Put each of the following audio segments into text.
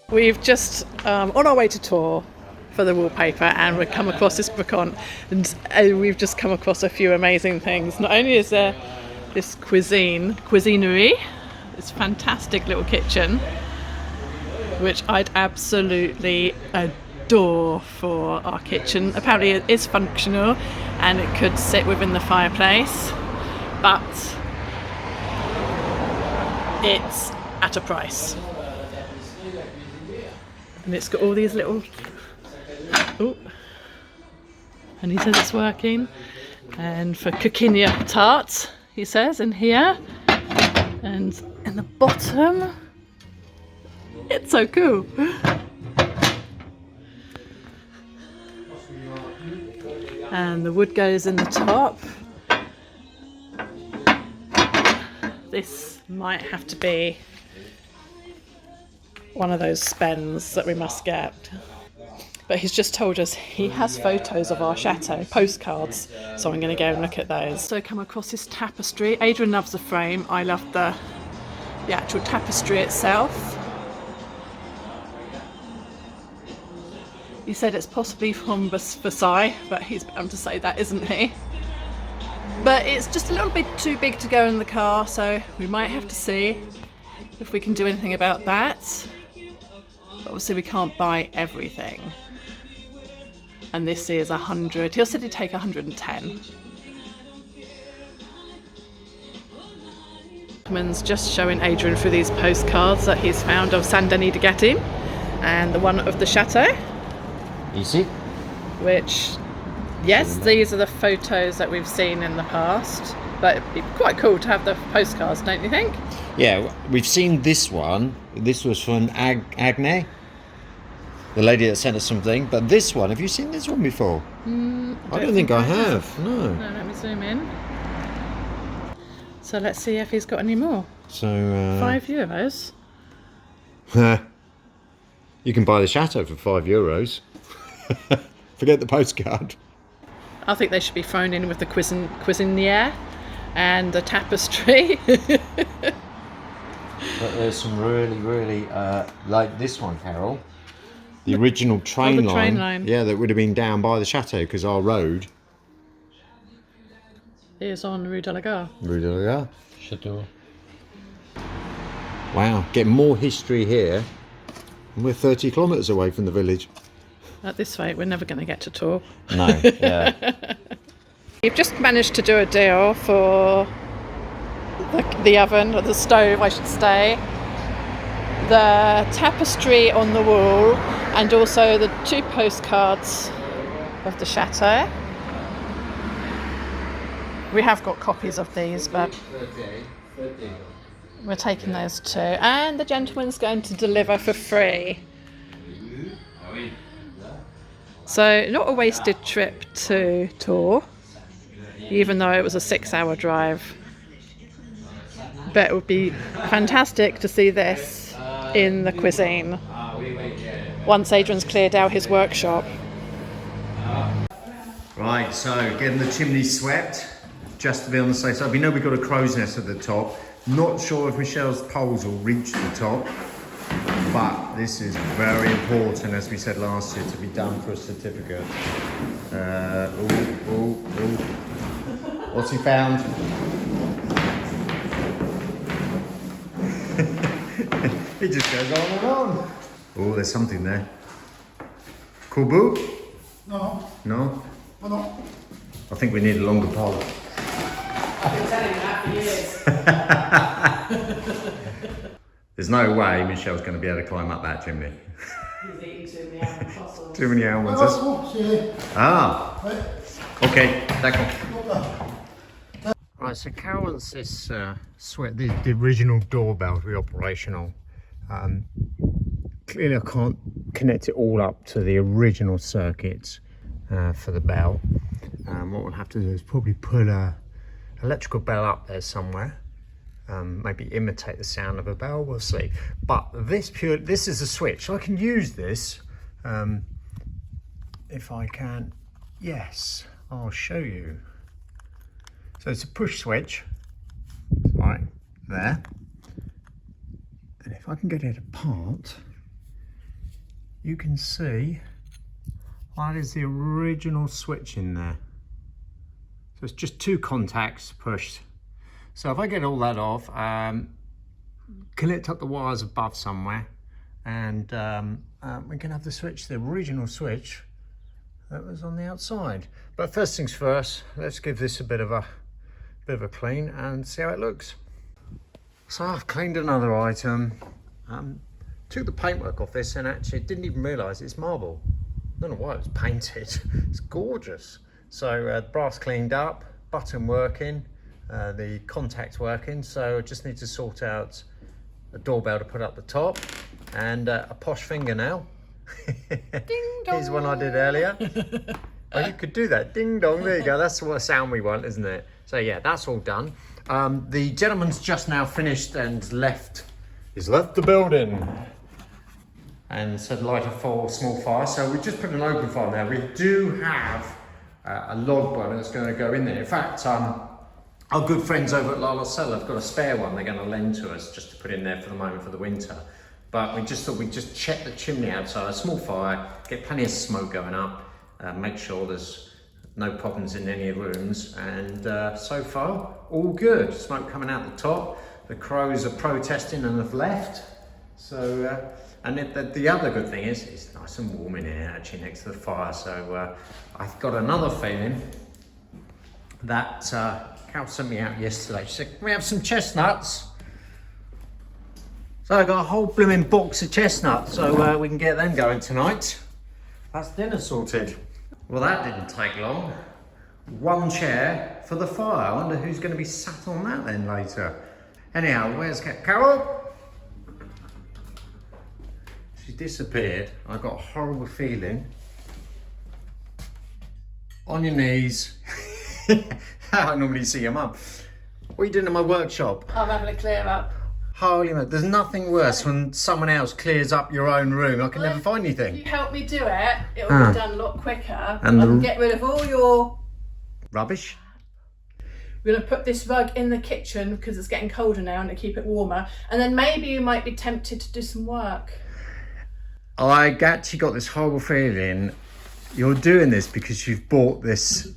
We've just on our way to tour for the wallpaper, and we've come across this book on, and we've just come across a few amazing things. Not only is there this cuisinerie, this fantastic little kitchen, which I'd absolutely adore for our kitchen. Apparently it is functional and it could sit within the fireplace, but it's at a price. And it's got all these little... Oh, and he says it's working. And for cooking your tarts, he says, in here. And in the bottom, it's so cool. And the wood goes in the top. This might have to be one of those spends that we must get. But he's just told us he has photos of our chateau, postcards, so I'm going to go and look at those. So I come across this tapestry. Adrian loves the frame. I love the actual tapestry itself. He said it's possibly from Versailles, but he's bound to say that, isn't he? But it's just a little bit too big to go in the car, so we might have to see if we can do anything about that. But obviously we can't buy everything. And this is 100. He said he'd take 110. Man's just showing Adrian through these postcards that he's found of Denis de Gastines and the one of the chateau. Easy. Which, yes, these are the photos that we've seen in the past, but it'd be quite cool to have the postcards, don't you think? Yeah, we've seen this one. This was from Agne, the lady that sent us something. But this one, have you seen this one before? I don't think I have. No. No, let me zoom in. So let's see if he's got any more. So €5. You can buy the chateau for €5. Forget the postcard. I think they should be thrown in with the cuisiniere and the tapestry. But there's some really like this one, Carol. The original train line. Yeah, that would have been down by the chateau because our road is on Rue de la Gare. Rue de la Gare. Chateau. Wow, getting more history here. And we're 30 kilometres away from the village. At this rate, we're never going to get to tour. No, yeah. You've just managed to do a deal for the oven, or the stove, I should say, the tapestry on the wall, and also the 2 postcards of the chateau. We have got copies of these, but we're taking those 2. And the gentleman's going to deliver for free. So not a wasted trip to tour, even though it was a 6-hour drive. But it would be fantastic to see this in the cuisine once Adrian's cleared out his workshop. Right, so getting the chimney swept, just to be on the safe side. We know we've got a crow's nest at the top. Not sure if Michelle's poles will reach the top, but this is very important, as we said last year, to be done for a certificate. What's he found? He just goes on and on. Oh, there's something there. Kubu? No. No? Oh, no. I think we need a longer pole. I've been telling you that for years. There's no way Michelle's going to be able to climb up that chimney. He's eating too many almond fossils. Too many almonds. Ah. Okay, d'accord. Right, so Carol wants this the original doorbell to be operational. Clearly I can't connect it all up to the original circuits for the bell. What we'll have to do is probably put a electrical bell up there somewhere. Maybe imitate the sound of a bell, we'll see. But this is a switch. I can use this if I can. Yes, I'll show you. So it's a push switch, right there. And if I can get it apart, you can see that is the original switch in there. So it's just 2 contacts pushed. So if I get all that off, connect up the wires above somewhere, and we can have the switch, the original switch that was on the outside. But first things first, let's give this a bit of a clean and see how it looks. So I've cleaned another item, took the paintwork off this, and actually didn't even realise it's marble. I don't know why it was painted. It's gorgeous. So brass cleaned up, button working, the contacts working. So I just need to sort out a doorbell to put up the top, and a posh fingernail. Ding dong. Here's one I did earlier. Oh, you could do that. Ding dong. There you go. That's what sound we want, isn't it? So yeah, that's all done. The gentleman's just now finished and left. He's left the building and said light a small fire. So we just put an open fire there. We do have a log burner that's going to go in there. In fact, our good friends over at La La Cella have got a spare one they're going to lend to us just to put in there for the moment for the winter. But we just thought we'd just check the chimney outside, a small fire, get plenty of smoke going up, make sure there's no problems in any of the rooms, and so far all good. Smoke coming out the top. The crows are protesting and have left. So and the other good thing is it's nice and warm in here actually next to the fire. So I've got another feeling that Cal sent me out yesterday. She said, can we have some chestnuts? So I got a whole blooming box of chestnuts, so we can get them going tonight. That's dinner sorted. Well, that didn't take long. 1 chair for the fire. I wonder who's going to be sat on that then later. Anyhow, where's Carol? She disappeared. I got a horrible feeling. On your knees. I normally see your mum. What are you doing in my workshop? I'm having a clear up. Holy man, there's nothing worse when someone else clears up your own room. I can never find If anything. you help me do it, it'll be done a lot quicker. And I can get rid of all your... Rubbish? We're going to put this rug in the kitchen because it's getting colder now and to keep it warmer. And then maybe you might be tempted to do some work. I actually got this horrible feeling you're doing this because you've bought this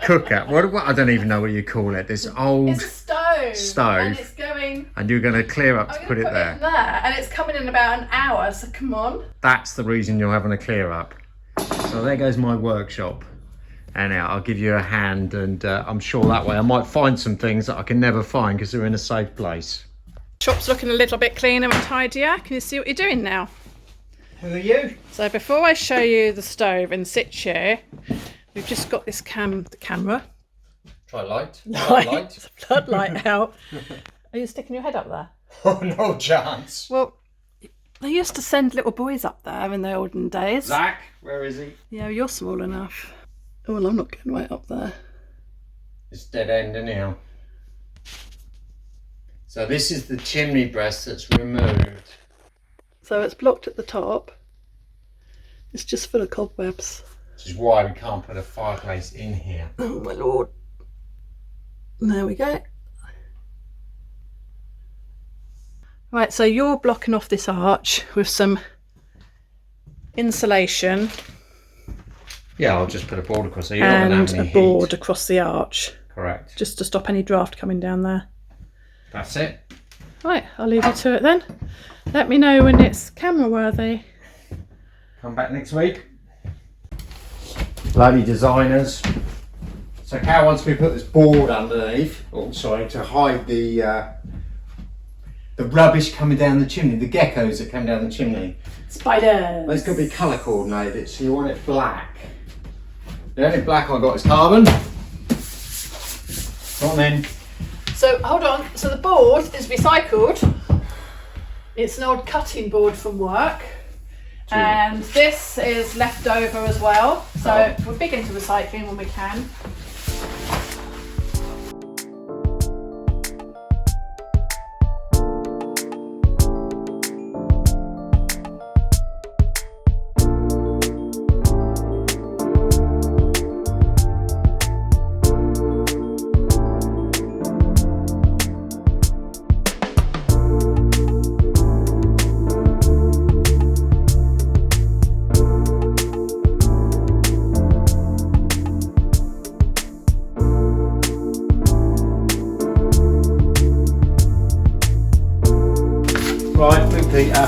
cooker. What I don't even know what you call it. This old It's a stove. stove. And it's going... And you're going to clear up to I'm put going it to put there. it there. And it's coming in about an hour, so come on. That's the reason you're having a clear up. So there goes my workshop. And now I'll give you a hand, and I'm sure that way I might find some things that I can never find because they're in a safe place. Shop's looking a little bit cleaner and tidier. Can you see what you're doing now? Who are you? So before I show you the stove in situ, we've just got this camera. Try light. Light. The floodlight out. Are you sticking your head up there? Oh, no chance. Well, they used to send little boys up there in the olden days. Zach, where is he? Yeah, you're small enough. Oh, well, I'm not getting right up there. It's dead end anyhow. So this is the chimney breast that's removed. So it's blocked at the top. It's just full of cobwebs. Which is why we can't put a fireplace in here. Oh my lord. There we go. Right, so you're blocking off this arch with some insulation. Yeah, I'll just put a board across there. You're not And gonna have a any board heat. across the arch. Correct. Just to stop any draft coming down there. That's it. Right, I'll leave you to it then. Let me know when it's camera worthy. Come back next week. Bloody designers. So Cal wants me to put this board underneath, to hide the rubbish coming down the chimney, the geckos that come down the chimney. Spiders. It's got to be colour coordinated, so you want it black. The only black I got is carbon. Go on then. So hold on, so the board is recycled. It's an old cutting board from work. And this is left over as well. So we're big into recycling when we can. Peter.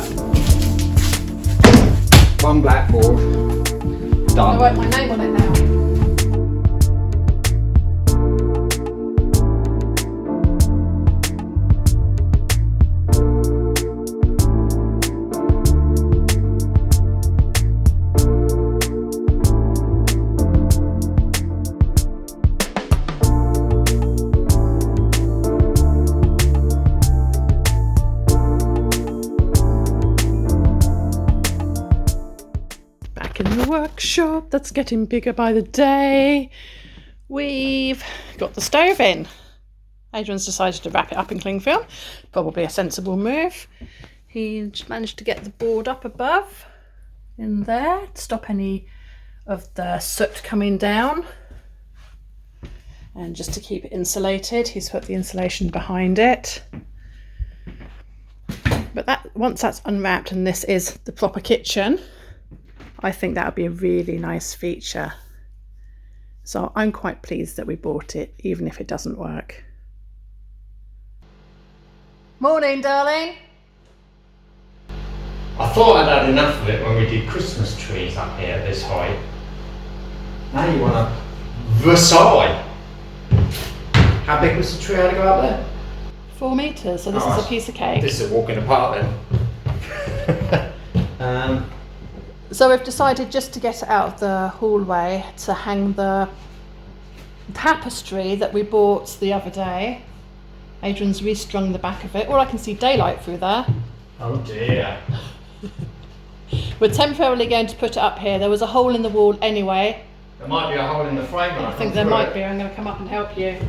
One blackboard. I Done. wrote my name on it now. In the workshop that's getting bigger by the day. We've got the stove in. Adrian's decided to wrap it up in cling film. Probably a sensible move. He managed to get the board up above in there to stop any of the soot coming down. And just to keep it insulated, he's put the insulation behind it. But that once that's unwrapped and this is the proper kitchen, I think that would be a really nice feature. So I'm quite pleased that we bought it, even if it doesn't work. Morning, darling. I thought I'd had enough of it when we did Christmas trees up here at this height. Now you want a Versailles. How big was the tree I had to go up there? 4 metres, so this is a piece of cake. This is a walk in the park then. So we've decided just to get it out of the hallway to hang the tapestry that we bought the other day. Adrian's restrung the back of it. All I can see daylight through there. Oh dear. We're temporarily going to put it up here. There was a hole in the wall anyway. There might be a hole in the frame when I think there might be. I'm going to come up and help you.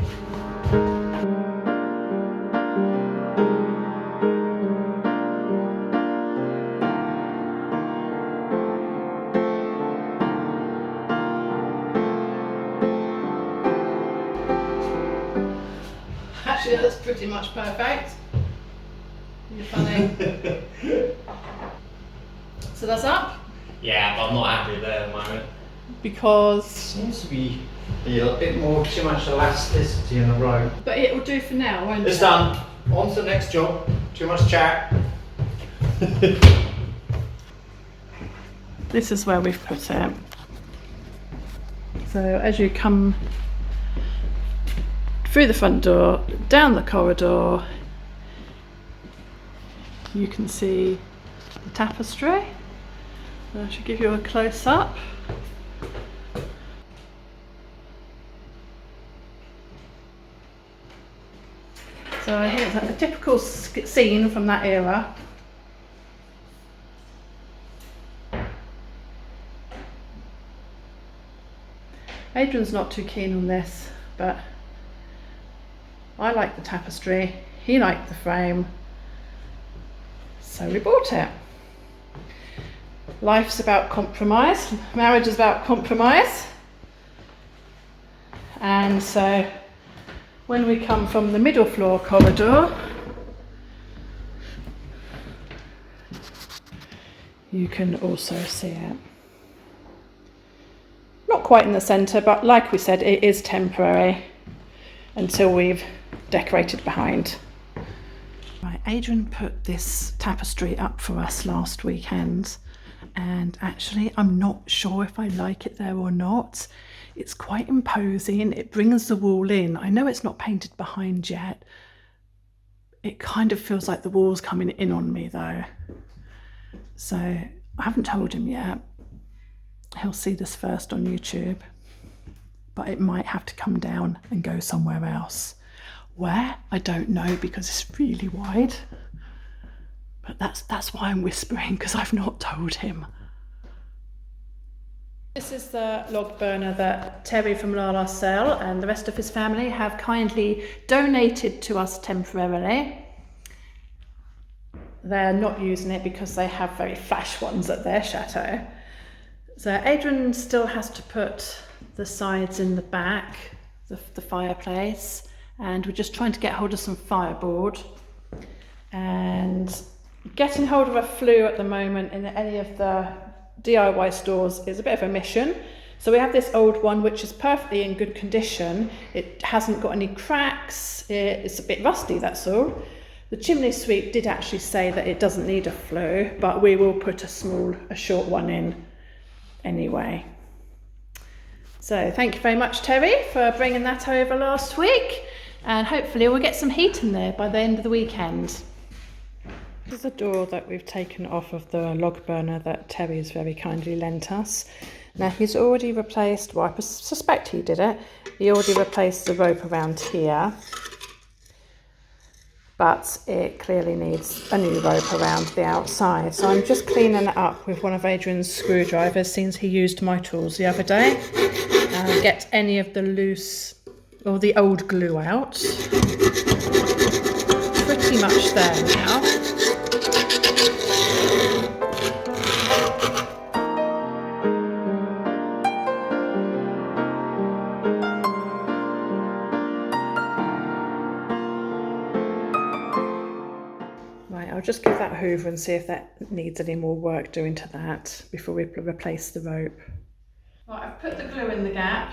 Actually, that's pretty much perfect. You're funny. So that's up? Yeah, but I'm not happy there at the moment. Because... Seems to be a bit more, too much elasticity in the rope. But it will do for now, won't it? It's done. On to the next job. Too much chat. This is where we've put it. So as you come through the front door, down the corridor, you can see the tapestry. I should give you a close up. So here's a typical scene from that era. Adrian's not too keen on this, but I like the tapestry, he liked the frame, so we bought it. Life's about compromise, marriage is about compromise, and so when we come from the middle floor corridor, you can also see it. Not quite in the centre, but like we said, it is temporary until we've decorated behind. Right, Adrian put this tapestry up for us last weekend, and actually I'm not sure if I like it there or not. It's quite imposing, it brings the wall in. I know it's not painted behind yet. It kind of feels like the wall's coming in on me though. So I haven't told him yet. He'll see this first on YouTube, but it might have to come down and go somewhere else. Where? I don't know, because it's really wide. But that's why I'm whispering, because I've not told him. This is the log burner that Terry from La La Cell and the rest of his family have kindly donated to us temporarily. They're not using it because they have very flash ones at their chateau. So Adrian still has to put the sides in the back, the fireplace, and we're just trying to get hold of some fireboard. And getting hold of a flue at the moment in any of the DIY stores is a bit of a mission. So we have this old one which is perfectly in good condition. It hasn't got any cracks, it's a bit rusty, that's all. The chimney sweep did actually say that it doesn't need a flue, but we will put a short one in anyway. So thank you very much, Terry, for bringing that over last week, and hopefully we'll get some heat in there by the end of the weekend. This is a door that we've taken off of the log burner that Terry's very kindly lent us. Now he's already replaced, well I suspect he did it, he already replaced the rope around here, but it clearly needs a new rope around the outside. So I'm just cleaning it up with one of Adrian's screwdrivers since he used my tools the other day. Get any of the loose or the old glue out. Pretty much there now. I'll just give that a hoover and see if that needs any more work doing to that before we replace the rope. Right, I've put the glue in the gap,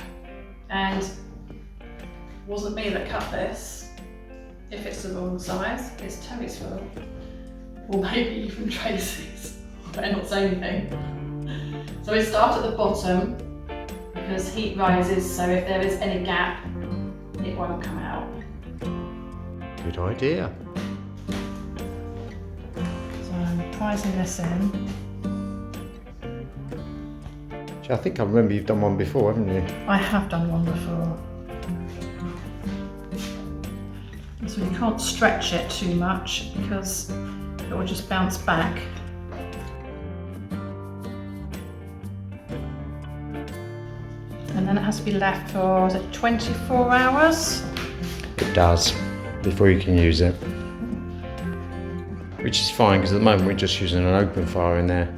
and it wasn't me that cut this. If it's the wrong size, it's Terry's fault. Or maybe even Tracy's. I better not say anything. So we start at the bottom because heat rises, so if there is any gap, it won't come out. Good idea. Prising this in. I think I remember you've done one before, haven't you? I have done one before. So you can't stretch it too much because it will just bounce back. And then it has to be left for, is it 24 hours? It does, before you can use it. Which is fine, because at the moment we're just using an open fire in there.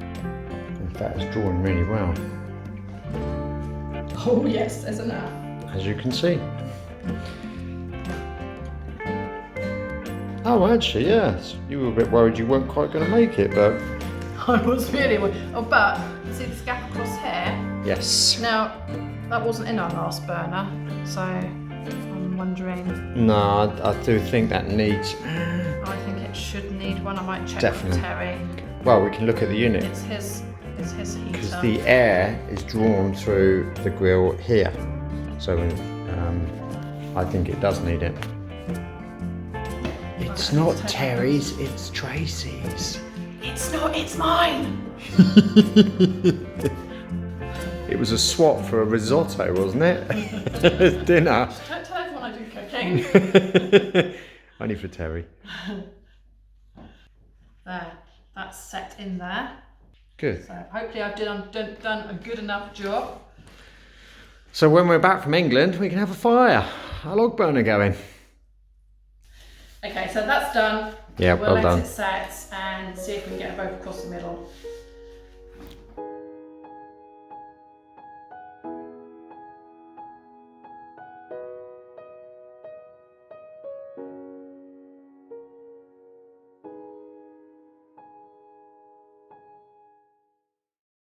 In fact, it's drawing really well. Oh yes, there's enough. As you can see. Oh, actually, yes. You were a bit worried you weren't quite going to make it, but... I was really worried. Oh, but, see this gap across here? Yes. Now, that wasn't in our last burner, so I'm wondering... No, I do think that needs... I think it should need one. I might check Definitely. with Terry. Well, we can look at the unit. It's his heater. Because the air is drawn through the grill here. So I think it does need it. It's not Terry's, it's Tracy's. It's not, it's mine! It was a swap for a risotto, wasn't it? Dinner. Don't tell everyone I do cooking. Only for Terry. There, that's set in there. Good. So hopefully I've done a good enough job. So when we're back from England, we can have a fire, a log burner going. Okay, so that's done. Yeah, we'll well done. let it set and see if we can get a rope across the middle.